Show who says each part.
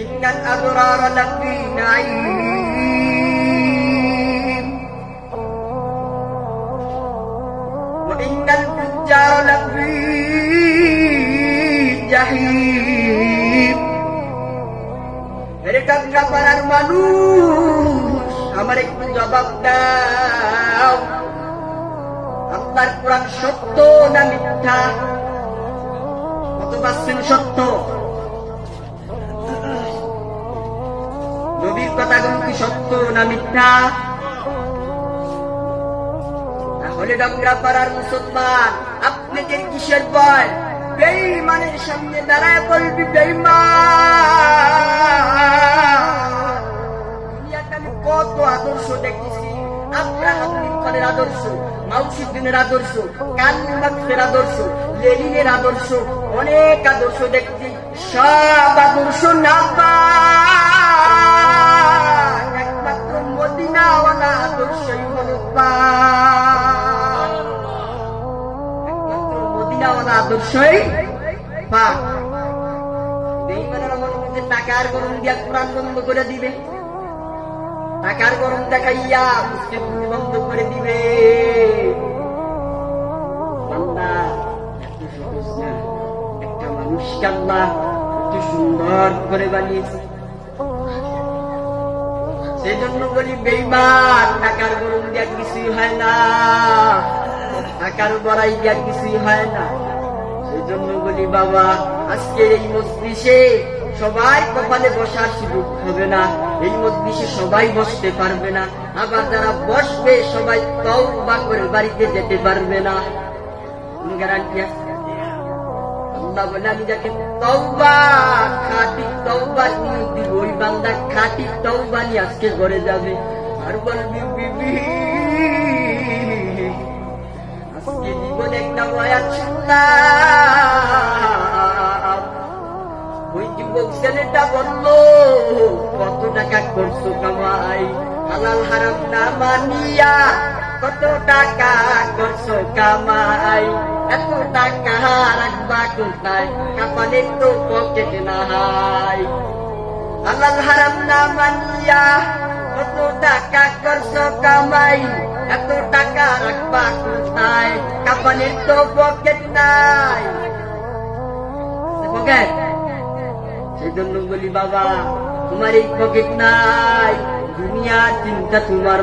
Speaker 1: ইন্নাল আবরারা লাফি নাঈম ওয়া ইন্নাল ফুজ্জারা লাফি জাহিম। এরকম কাপারার মানুষ, আমার একটু জবাব দাও, আপনার কোরআন সত্য না মিথ্যা? কত পার্সেন্ট সত্য? নবীর কথাগুলো কি সত্য না মিথ্যা? তাহলে ডংরা পাড়ার মুসলমান, আপনাদের কিসের ভয়? বেঈমানের সামনে দাঁড়ায় বলবি বেঈমান। দুনিয়াতে আমি কত আদর্শ দেখেছি, আব্রাহাম লিঙ্কনের আদর্শ, মাউসুদ্দিনের আদর্শ, কার্ল মার্ক্সের আদর্শ, লেনিনের আদর্শ, অনেক আদর্শ দেখছি। সব আদর্শ না পায়, একমাত্র মদিনাওয়ালা আদর্শই হলো পায়, একমাত্র মদিনাওয়ালা আদর্শই পায়। বেঈমানেরা মনে করছে টাকার গরম দিয়া কোরআন বন্ধ করে দিবে, টাকার গরম দেখাইয়া মুসলিম বন্ধ করে দিবে। আল্লাহ এত সহজ না, একটা মানুষকে আল্লাহ এত সুন্দর করে বানিয়েছে। সেই জন্য বলি বেঈমান, টাকার গরম দিয়া কিছুই হয় না, টাকার বড়াই দিয়া কিছুই হয় না। সেই জন্য বলি বাবা, আজকের এই মজলিসে সবাই কপালে বসার সুযোগ হবে না, এই মজলিসে সবাই বসতে পারবে না, আবার যারা বসবে সবাই তওবা করে বাড়িতে যেতে পারবে না। গ্যারান্টি আছে? আল্লাহ বলে আমি যাকে তওবা, খাঁটি তওবা নিয়ে দিব, ওই বান্দা খাঁটি তওবা নিয়ে আজকে ঘরে যাবে। আর বলবি বিবি আজকে জীবনে একটা বয়াত শুনলাম, ওই যুবক ছেলেটা বললো কত টাকা করছো কামাই, হালাল হারাম না মানিয়া কত টাকা করছো কামাই, এত টাকা রাখবা কোথায়, কাপালে তো পকেট নাই। হালাল হারাম না মানিয়া কত টাকা করছো কামাই, এত টাকা রাখবা কোথায়, কাপালে তো পকেট নাই। পকেট? সেই জন্য বলি বাবা, তোমার এই পকেট নাই, দুনিয়ার চিন্তা তোমার